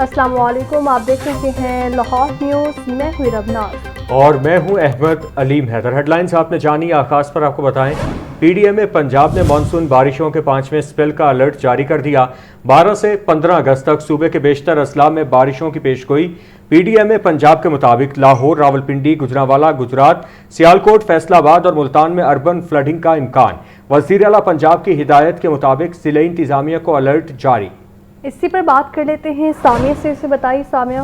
अस्सलाम वालेकुम, आप देख रहे हैं लाहौर न्यूज़। मैं हूँ रबनाज और मैं हूं अहमद अलीम हैदर। हेडलाइंस आपने जानी, आगाज पर आपको बताएं। पीडीएम में पंजाब ने मानसून बारिशों के 5वें स्पेल का अलर्ट जारी कर दिया। 12 से 15 अगस्त तक सूबे के बेशतर अजला में बारिशों की पेशगोई। पीडीएम में पंजाब के मुताबिक लाहौर, रावलपिंडी, गुजरांवाला, गुजरात, सियालकोट, फैसलाबाद और मुल्तान में अर्बन फ्लडिंग का इम्कान। वज़ीर आला पंजाब की हिदायत के मुताबिक ज़िले इंतजामिया को अलर्ट जारी। इसी पर बात कर लेते हैं सामिया से बताइए सामिया।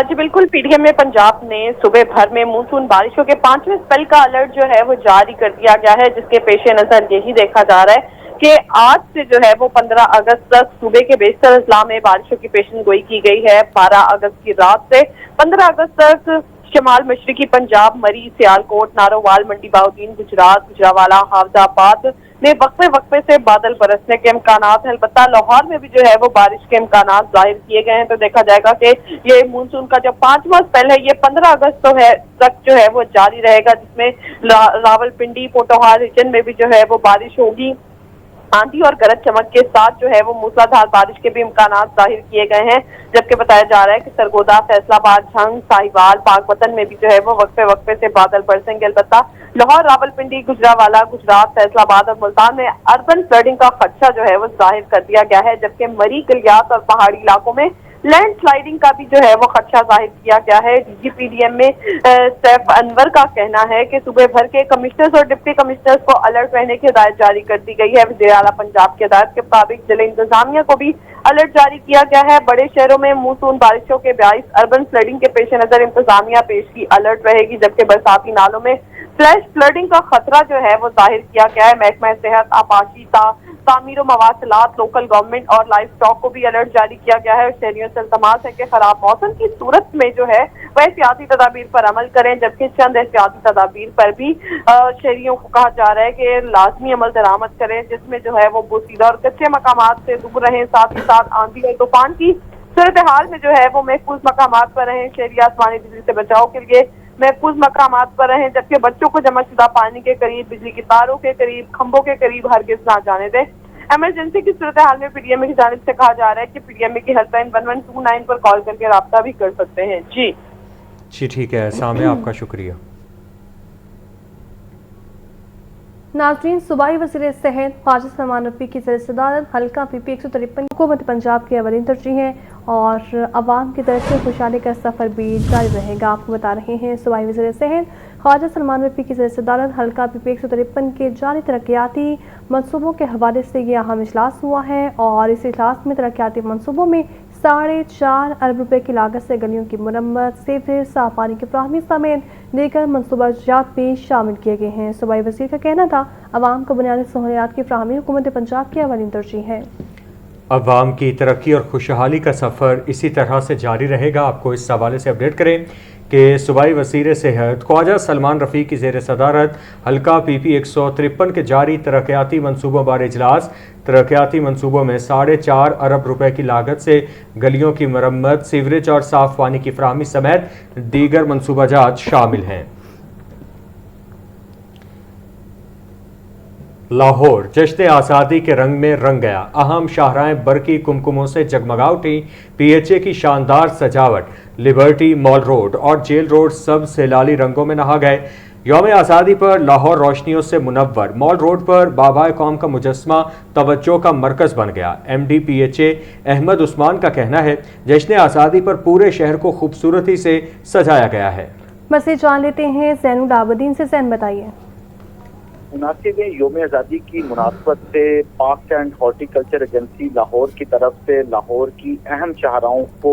जी बिल्कुल, पीडीएम में पंजाब ने सुबह भर में मानसून बारिशों के 5वें स्पेल का अलर्ट जो है वो जारी कर दिया गया है, जिसके पेश नजर यही देखा जा रहा है कि आज से जो है वो 15 अगस्त तक सूबे के बेशतर अजला में बारिशों की पेशनगोई की गई है। 12 अगस्त की रात से 15 अगस्त तक शमाल मशरकी पंजाब, मरी, सियालकोट, नारोवाल, मंडी बाउद्दीन, गुजरात, गुजरांवाला, हाफजाबाद में वक्फे से बादल बरसने के इम्कानात है। अलबत्ता लाहौर में भी जो है वो बारिश के इम्कानात जाहिर किए गए हैं। तो देखा जाएगा कि ये मानसून का जो 5वां स्पेल है ये 15 अगस्त तक जो है वो जारी रहेगा, जिसमें रावलपिंडी, पोटोहार रीजन में भी जो है वो बारिश होगी। आंधी और गरज चमक के साथ जो है वो मूसलाधार बारिश के भी इम्कानात जाहिर किए गए हैं। जबकि बताया जा रहा है कि सरगोदा, फैसलाबाद, झंग, साहिवाल, पाकपतन में भी जो है वो वक्फे से बादल बरसेंगे। अलबत्ता लाहौर, रावलपिंडी, गुजरांवाला, गुजरात, फैसलाबाद और मुल्तान में अर्बन फ्लडिंग का खदशा जो है वो जाहिर कर दिया गया है। जबकि मरी, गलियात और पहाड़ी इलाकों में लैंड स्लाइडिंग का भी जो है वो खदशा जाहिर किया गया है। डीजीपीडीएम में सैफ अनवर का कहना है कि सुबह भर के कमिश्नर्स और डिप्टी कमिश्नर्स को अलर्ट रहने की हिदायत जारी कर दी गई है। वज़ीर आला पंजाब की हिदायत के मुताबिक जिले इंतजामिया को भी अलर्ट जारी किया गया है। बड़े शहरों में मानसून बारिशों के बाइस अर्बन फ्लडिंग के पेश नजर इंतजामिया पेश की अलर्ट रहेगी, जबकि बरसाती नालों में फ्लैश फ्लडिंग का खतरा जो है वो जाहिर किया गया है। महकमा सेहत, आपाशी, तामीर मवासलात, लोकल गवर्नमेंट और लाइफ स्टॉक को भी अलर्ट जारी किया गया है। शहरियों से इल्तमास है कि खराब मौसम की सूरत में जो है वह एहतियाती तदाबीर पर अमल करें, जबकि चंद एहतियाती तदाबीर पर भी शहरियों को कहा जा रहा है कि लाजमी अमल दरामद करें, जिसमें जो है वो बोसीदा और कच्चे मकामात से दूर रहें। साथ ही साथ आंधी और तूफान की सूरत हाल में जो है वो महफूज मकामात पर रहें। शहरी आसमानी बिजली से बचाव के लिए महफूज मकामात पर रहें, जबकि बच्चों को जमा शुदा पानी के करीब, बिजली की तारों के करीब, खंभों के करीब हरगिज ना जाने दें। इमरजेंसी की सूरत हाल में पीडीएम की जानिब से कहा जा रहा है कि पीडीएम की हेल्पलाइन 1129 पर कॉल करके राब्ता भी कर सकते हैं। जी ठीक है सामिया, आपका शुक्रिया। नाज़रीन, सूबाई वज़ीर सेहत ख्वाजा सलमान रफ़ी की सदारत हल्का PP 153 हुकूमत पंजाब की अवलीन तरजीह है और अवाम की तरफ से खुशहाली का सफ़र भी जारी रहेगा। आपको बता रहे हैं सूबाई वज़ीर सेहत ख्वाजा सलमान रफ़ी की सदारत हल्का PP 153 के जारी तरक्याती मनसूबों के हवाले से ये अहम इजलास हुआ है और इस इजलास में तरक्याती मनसूबों में 4.5 अरब रुपए की लागत से गलियों की मुरम्मत, सीवरेज, साफ पानी की फ्राहमी समेत दीगर मनसूबाजात भी शामिल किए गए हैं। सूबाई वज़ीर का कहना था, अवाम को बुनियादी सहूलियात की फ्राहमी हुकूमत पंजाब की अवलीन तरजीह है। अवाम की तरक्की और खुशहाली का सफ़र इसी तरह से जारी रहेगा। आपको इस हवाले से अपडेट करें कि सूबाई वज़ीर सेहत ख्वाजा सलमान रफ़ी की ज़ेर सदारत हल्का PP 153 के जारी तरक्याती मनसूबों बारे इजलास। तरक्याती मनसूबों में 4.5 अरब रुपए की लागत से गलियों की मरम्मत, सीवरेज और साफ पानी की फ्राहमी समेत दीगर मनसूबाजात शामिल हैं। लाहौर जश्न आज़ादी के रंग में रंग गया। अहम शाहराहें बरकी कुमकुमों से जगमगा उठी। PHA की शानदार सजावट, लिबर्टी, मॉल रोड और जेल रोड सब सैलाली रंगों में नहा गए। यौम आज़ादी पर लाहौर रोशनियों से मुनव्वर। मॉल रोड पर बाबाए कौम का मुजस्मा तवज्जो का मरकज़ बन गया। MD PHA अहमद उस्मान का कहना है, जश्न आज़ादी पर पूरे शहर को खूबसूरती से सजाया गया है। मज़ीद जान लेते हैं ज़ैनुल आबदीन से। ज़ैन बताइए। मुनासिब यौम आज़ादी की मुनासबत से park and horticulture agency Lahore की तरफ से लाहौर की अहम शाहराहों को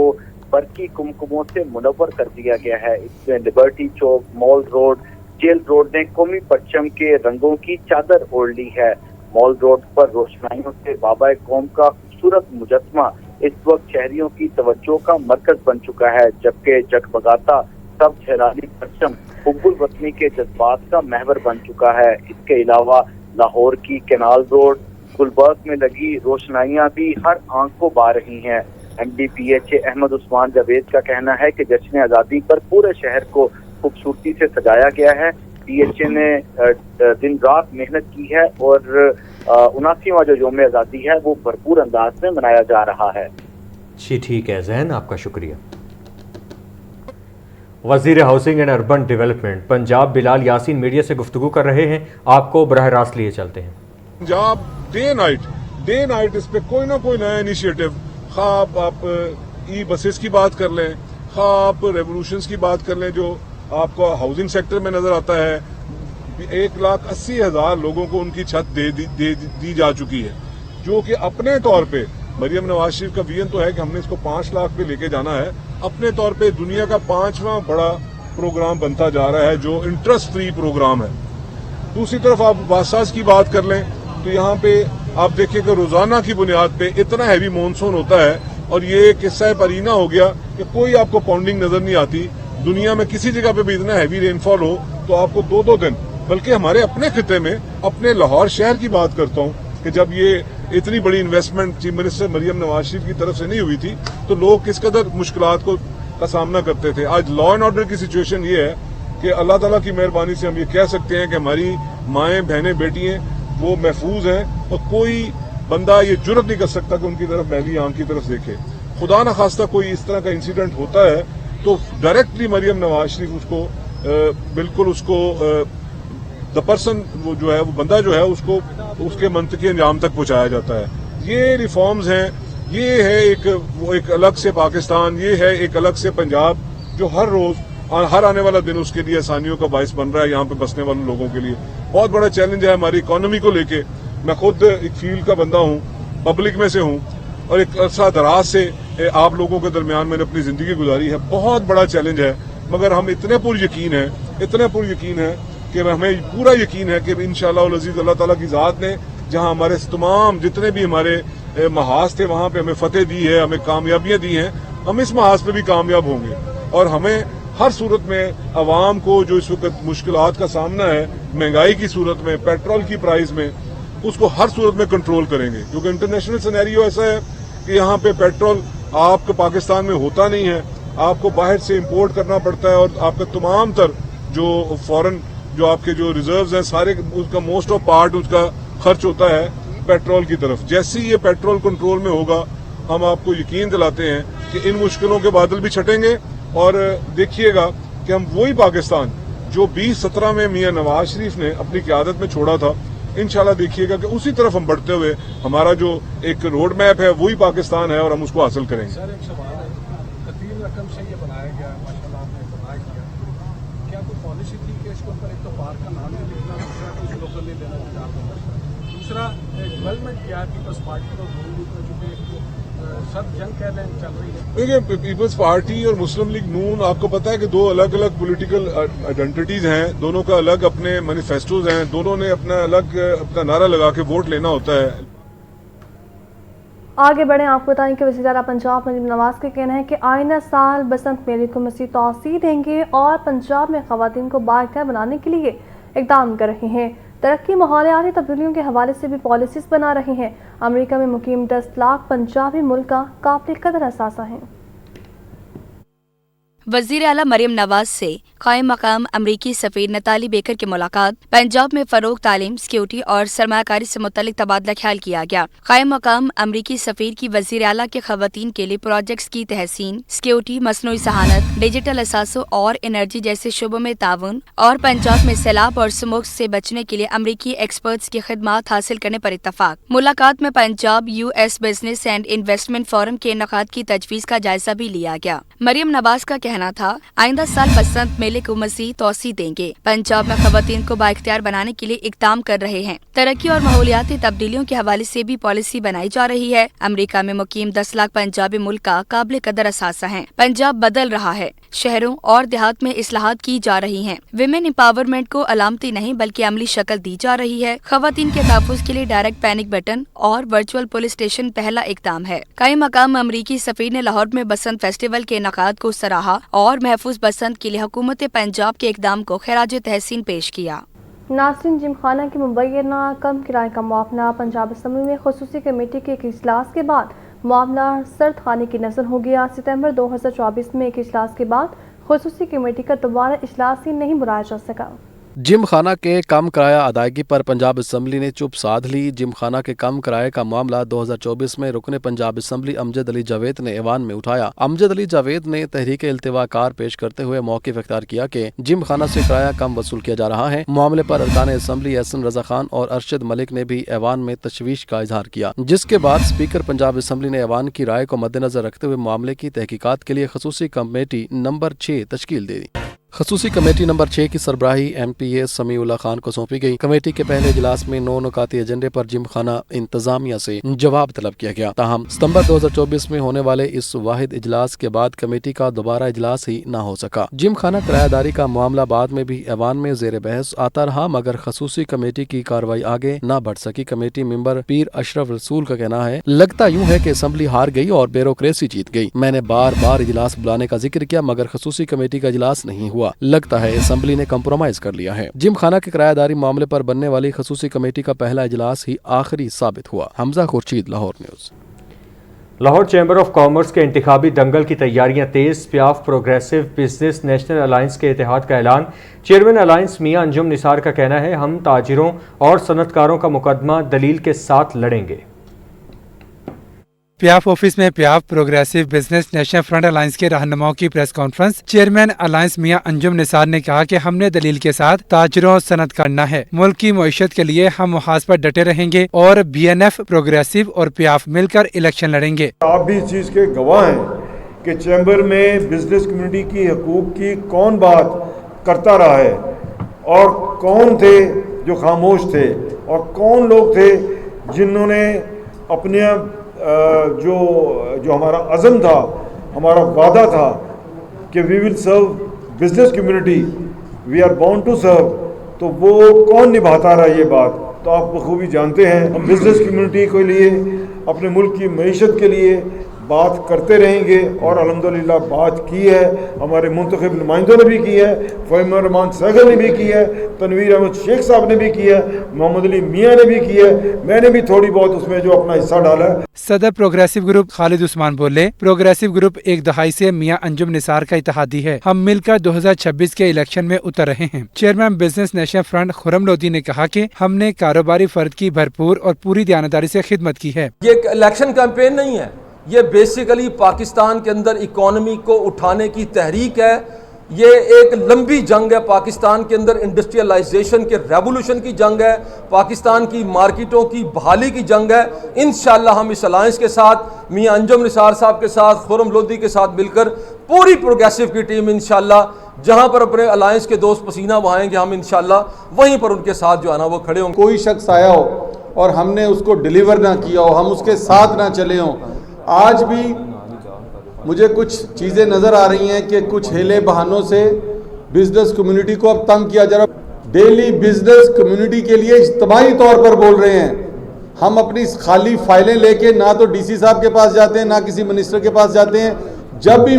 बरकी कुमकुमों से मुनव्वर कर दिया गया है। इसमें लिबर्टी चौक, मॉल रोड, जेल रोड ने कौमी परचम के रंगों की चादर ओढ़ ली है। मॉल रोड पर रोशनाइयों से बाबा कौम का खूबसूरत मुजस्मा इस वक्त शहरियों की तवज्जो का मरकज बन चुका है, जबकि जगमगाता सब झलाली परचम हुब्बुल वतनी के जज्बात का महवर बन चुका है। इसके अलावा लाहौर की कैनाल रोड, गुलबर्ग में लगी रोशनाइयां भी हर आंख को भा रही हैं। MD PHA अहमद उस्मान जावेद का कहना है कि जश्न आज़ादी पर पूरे शहर को खूबसूरती से सजाया गया है। PHA ने दिन रात मेहनत की है और 79वां जो यौम आज़ादी है वो भरपूर अंदाज में मनाया जा रहा है। جی ٹھیک ہے ذہن، آپ کا شکریہ۔ وزیر housing and urban development Punjab Bilal Yasin media سے گفتگو کر رہے ہیں، آپ کو براہ راست لیے چلتے ہیں۔ پنجاب ڈے نائٹ اس پہ کوئی نہ کوئی نیا انیشیٹو، خواہ آپ ای بسز کی بات کر لیں، خواہ آپ ریولوشنز کی بات کر لیں جو آپ کو ہاؤسنگ سیکٹر میں نظر آتا ہے، 1,80,000 لوگوں کو ان کی چھت دی جا چکی ہے، جو کہ اپنے طور پہ مریم نواز شریف کا ویژن تو ہے کہ ہم نے اس کو 5 لاکھ پہ لے کے جانا ہے، اپنے طور پہ دنیا کا 5واں بڑا پروگرام بنتا جا رہا ہے جو انٹرسٹ فری پروگرام ہے۔ دوسری طرف آپ باساز کی بات کر لیں تو یہاں پہ آپ دیکھیں کہ روزانہ کی بنیاد پہ اتنا ہیوی مونسون ہوتا ہے، اور یہ قصہ پرینہ ہو گیا کہ کوئی آپ کو پاؤنڈنگ نظر نہیں آتی۔ دنیا میں کسی جگہ پہ بھی اتنا ہیوی رین فال ہو تو آپ کو 2 دن، بلکہ ہمارے اپنے خطے میں اپنے لاہور شہر کی بات کرتا ہوں کہ جب یہ اتنی بڑی investment chief minister Maryam Nawaz Sharif کی طرف سے نہیں ہوئی تھی تو لوگ کس قدر مشکلات کا سامنا کرتے تھے۔ آج لا اینڈ آرڈر کی سچویشن یہ ہے کہ اللہ تعالیٰ کی مہربانی سے ہم یہ کہہ سکتے ہیں کہ ہماری مائیں بہنیں بیٹیاں وہ محفوظ ہیں، اور کوئی بندہ یہ جرت نہیں کر سکتا کہ ان کی طرف میلی آنکھ کی طرف دیکھے۔ خدا نہ خواستہ کوئی اس طرح کا انسیڈنٹ ہوتا ہے تو ڈائریکٹلی مریم نواز شریف اس کو بالکل اس کو دا پرسن وہ جو ہے وہ بندہ جو ہے اس کو اس کے منطقی انجام تک پہنچایا جاتا ہے۔ یہ ریفارمز ہیں، یہ ہے ایک الگ سے پاکستان، یہ ہے ایک الگ سے پنجاب جو ہر روز ہر آنے والا دن اس کے لیے آسانیوں کا باعث بن رہا ہے۔ یہاں پہ بسنے والے لوگوں کے لیے بہت بڑا چیلنج ہے ہماری اکانومی کو لے کے۔ میں خود ایک فیلڈ کا بندہ ہوں، پبلک میں سے ہوں، اور ایک عرصہ دراز سے آپ لوگوں کے درمیان میں نے اپنی زندگی گزاری ہے۔ بہت بڑا چیلنج ہے، مگر ہم اتنے پر یقین ہیں کہ ہمیں پورا یقین ہے کہ انشاءاللہ العزیز اللہ تعالیٰ کی ذات نے جہاں ہمارے تمام جتنے بھی ہمارے محاذ تھے وہاں پہ ہمیں فتح دی ہے، ہمیں کامیابیاں دی ہیں، ہم اس محاذ پہ بھی کامیاب ہوں گے، اور ہمیں ہر صورت میں عوام کو جو اس وقت مشکلات کا سامنا ہے، مہنگائی کی صورت میں، پیٹرول کی پرائز میں، اس کو ہر صورت میں کنٹرول کریں گے، کیونکہ انٹرنیشنل سینیریو ایسا ہے کہ یہاں پہ پیٹرول آپ کے پاکستان میں ہوتا نہیں ہے، آپ کو باہر سے امپورٹ کرنا پڑتا ہے، اور آپ کا تمام تر جو فورن جو آپ کے جو ریزروز ہیں سارے اس کا موسٹ آف پارٹ اس کا خرچ ہوتا ہے پیٹرول کی طرف۔ جیسے ہی یہ پیٹرول کنٹرول میں ہوگا ہم آپ کو یقین دلاتے ہیں کہ ان مشکلوں کے بادل بھی چھٹیں گے، اور دیکھیے گا کہ ہم وہی پاکستان جو 2017 میں میاں نواز شریف نے اپنی قیادت میں چھوڑا تھا، انشاءاللہ دیکھیے گا کہ اسی طرف ہم بڑھتے ہوئے ہمارا جو ایک روڈ میپ ہے وہی پاکستان ہے، اور ہم اس کو حاصل کریں گے۔ سر ایک سوال ہے، قدیم رقم سے یہ بنایا گیا، ماشاءاللہ آپ نے بنایا کیا، کیا کوئی پالیسی تھی کہ اس کے اوپر ایک تو پارک کا نام نہیں لکھنا، دوسرا کچھ لوکل نہیں دینا پنجاب میں، دوسرا ڈیولپمنٹ کیا ہے پیپلز پارٹی کو نون لیگ میں چونکہ سب جنگ کہہ لیں چل رہی ہے؟ دیکھیے پیپلز پارٹی اور مسلم لیگ نون آپ کو پتا ہے کہ 2 الگ الگ پولیٹیکل آئیڈینٹیٹیز ہیں، دونوں کا الگ اپنے مینیفیسٹوز ہیں، دونوں نے اپنا نعرہ لگا کے ووٹ لینا ہوتا ہے۔ آگے بڑھیں، آپ کو بتائیں کہ وزیر اعلیٰ پنجاب مریم نواز کا کہنا ہے کہ آئندہ سال بسنت میلے کو مزید توسیع دیں گے اور پنجاب میں خواتین کو بااختیار بنانے کے لیے اقدام کر رہے ہیں۔ ترقی ماحولیاتی تبدیلیوں کے حوالے سے بھی پالیسیز بنا رہے ہیں۔ امریکہ میں مقیم 10 لاکھ پنجابی ملک کا قابل قدر اثاثہ ہیں۔ وزیر اعلیٰ مریم نواز سے قائم مقام امریکی سفیر نتالی بیکر کی ملاقات۔ پنجاب میں فروغ، تعلیم، سیکیورٹی اور سرمایہ کاری سے متعلق تبادلہ خیال کیا گیا۔ قائم مقام امریکی سفیر کی وزیر اعلیٰ کے خواتین کے لیے پروجیکٹس کی تحسین، سیکیورٹی، مصنوعی ذہانت، ڈیجیٹل اثاثوں اور انرجی جیسے شعبوں میں تعاون، اور پنجاب میں سیلاب اور سموگ سے بچنے کے لیے امریکی ایکسپرٹس کی خدمات حاصل کرنے پر اتفاق۔ ملاقات میں Punjab US business and investment forum کے انعقاد کی تجویز کا جائزہ بھی لیا گیا۔ مریم نواز کا کہنا تھا آئندہ سال بسنت میلے کو مزید توسیع دیں گے۔ پنجاب میں خواتین کو بااختیار بنانے کے لیے اقدام کر رہے ہیں۔ ترقی اور ماحولیاتی تبدیلیوں کے حوالے سے بھی پالیسی بنائی جا رہی ہے۔ امریکہ میں مقیم 10 لاکھ پنجابی ملک کا قابل قدر اثاثہ ہیں۔ پنجاب بدل رہا ہے، شہروں اور دیہات میں اصلاحات کی جا رہی ہیں۔ ویمن امپاورمنٹ کو علامتی نہیں بلکہ عملی شکل دی جا رہی ہے۔ خواتین کے تحفظ کے لیے ڈائریکٹ پینک بٹن اور ورچوئل پولیس اسٹیشن پہلا اقدام ہے۔ قائم مقام امریکی سفیر نے لاہور میں بسنت فیسٹیول کے انعقاد کو سراہا اور محفوظ بسنت کے لیے حکومت پنجاب کے اقدام کو خراج تحسین پیش کیا۔ ناصرین، جم خانہ کی مبینہ کم کرائے کا معاملہ پنجاب اسمبلی میں خصوصی کمیٹی کے ایک اجلاس کے بعد معاملہ سرد خانے کی نظر ہو گیا۔ ستمبر 2024 میں ایک اجلاس کے بعد خصوصی کمیٹی کا دوبارہ اجلاس ہی نہیں بلایا جا سکا۔ जिम खाना के कम किराया अदायगी पर पंजाब असम्बली ने चुप साध ली। जिम खाना के कम किराए का मामला 2024 में रुकने पंजाब असम्बली अमजद अली जावेद ने ऐवान में उठाया। अमजद अली जावेद ने तहरीक इल्तिवाकार पेश करते हुए मौक़िफ़ इख्तियार किया कि जिम खाना से किराया कम वसूल किया जा रहा है। मामले पर अरकान असम्बली एहसन रजा खान और अरशद मलिक ने भी ऐवान में तशवीश का इजहार किया, जिसके बाद स्पीकर पंजाब असम्बली ने ऐवान की राय को मद्देनजर रखते हुए मामले की तहकीकात के लिए खसूसी कमेटी नंबर 6 तश्कील दे दी। खसूसी कमेटी नंबर 6 की सरबराही MPA समीउल्लाह खान को सौंपी गई। कमेटी के पहले इजलास में 9 नुकाती एजेंडे पर जिम खाना इंतजामिया से जवाब तलब किया गया। ताहम सितंबर 2024 में होने वाले इस वाहिद इजलास के बाद कमेटी का दोबारा इजलास ही न हो सका। जिम खाना किरायादारी का मामला बाद में भी ऐवान में जेर बहस आता रहा, मगर खसूसी कमेटी की कार्रवाई आगे न बढ़ सकी। कमेटी मेंबर पीर अशरफ रसूल का कहना है, लगता यूं है कि असम्बली हार गई और ब्यूरोक्रेसी जीत गई। मैंने बार बार इजलास बुलाने का जिक्र किया, मगर खसूसी कमेटी का इजलास नहीं हुआ। लगता है असम्बली ने कंप्रोमाइज कर लिया है। जिम खाना के किरायादारी मामले पर बनने वाली खसूसी कमेटी का पहला इजलास ही आखिरी साबित हुआ। Hamza Khurshid, Lahore news. Lahore chamber of commerce के इंतखाबी दंगल की तैयारियां तेज। प्याफ प्रोग्रेसिव बिजनेस नेशनल अलायंस के इत्तेहाद का ऐलान। चेयरमैन अलायंस मियां अंजुम निसार का कहना है, हम ताजिरों और सनतकारों का मुकदमा दलील के साथ लड़ेंगे। प्याफ ऑफिस में PIAF progressive business national front alliance के रहनुमाओं की press conference. Chairman alliance Mian Anjum Nisar ने कहा कि हमने दलील के साथ ताजरों और सनत करना है। मुल्क की मईशत के लिए हम मुहाज पर डटे रहेंगे और BNF प्रोग्रेसिव और प्याफ मिलकर इलेक्शन लड़ेंगे। आप भी इस चीज़ के गवाह हैं कि चैम्बर में बिजनेस कम्युनिटी की हकूक की कौन बात करता रहा है और कौन थे जो खामोश थे और कौन लोग थे जिन्होंने अपने जो हमारा अज़म था, हमारा वादा था कि we will serve business community, we are bound to serve, तो वो कौन निभाता रहा ये बात तो आप बखूबी जानते हैं। हम बिजनेस कम्युनिटी के लिए, अपने मुल्क की मईशत के लिए बात करते रहेंगे और अल्हम्दुलिल्लाह बात की है। हमारे मुंतखब नुमाइंदों ने भी की है, फ़हीम रहमान सहगल ने भी की है, तनवीर अहमद शेख साहब ने भी की है, मोहम्मद अली मियाँ ने भी की है, मैंने भी थोड़ी बहुत उसमें जो अपना हिस्सा डाला है। सदर प्रोग्रेसिव ग्रुप खालिद उस्मान बोले, प्रोग्रेसिव ग्रुप एक दहाई से मियां अंजुम निसार का इत्तेहादी है। हम मिलकर 2026 के इलेक्शन में उतर रहे हैं। Chairman business national front Khurram Lodhi ने कहा कि हमने कारोबारी फर्द की भरपूर और पूरी दयानतदारी से खिदमत की है। ये इलेक्शन कैंपेन नहीं है, ये बेसिकली पाकिस्तान के अंदर इकोनॉमी को उठाने की तहरीक है। ये एक लंबी जंग है, पाकिस्तान के अंदर इंडस्ट्रियलाइजेशन के रेवोल्यूशन की जंग है, पाकिस्तान की मार्केटों की बहाली की जंग है। इंशाअल्लाह हम इस अलायंस के साथ, मियां अंजुम निसार साहब के साथ, खुरम लोधी के साथ मिलकर पूरी प्रोग्रेसिव की टीम इंशाअल्लाह जहां पर अपने अलायंस के दोस्त पसीना बहाएंगे, हम इंशाअल्लाह वहीं पर उनके साथ जो है ना वो खड़े होंगे। कोई शख्स आया हो और हमने उसको डिलीवर ना किया हो, हम उसके साथ ना चले हों। आज भी मुझे कुछ चीज़ें नज़र आ रही हैं कि कुछ हेले बहानों से बिजनेस कम्युनिटी को अब तंग किया जा रहा है। डेली बिजनेस कम्युनिटी के लिए इज्तिमाई तौर पर बोल रहे हैं। हम अपनी खाली फाइलें लेके ना तो DC साहब के पास जाते हैं, ना किसी मिनिस्टर के पास जाते हैं। जब भी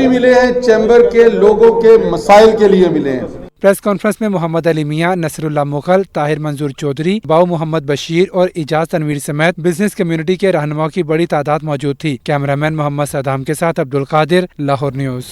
मिले हैं चैम्बर के लोगों के मसाइल के लिए मिले हैं। प्रेस कॉन्फ्रेंस में मोहम्मद अली मियां, नसरुल्लाह मुगल, ताहिर मंजूर चौधरी, बाऊ मोहम्मद बशीर और इजाज तनवीर समेत बिजनेस कम्युनिटी के रहनुमाओं की बड़ी तादाद मौजूद थी। कैमरामैन मोहम्मद सदाम के साथ अब्दुल कादिर, लाहौर न्यूज़।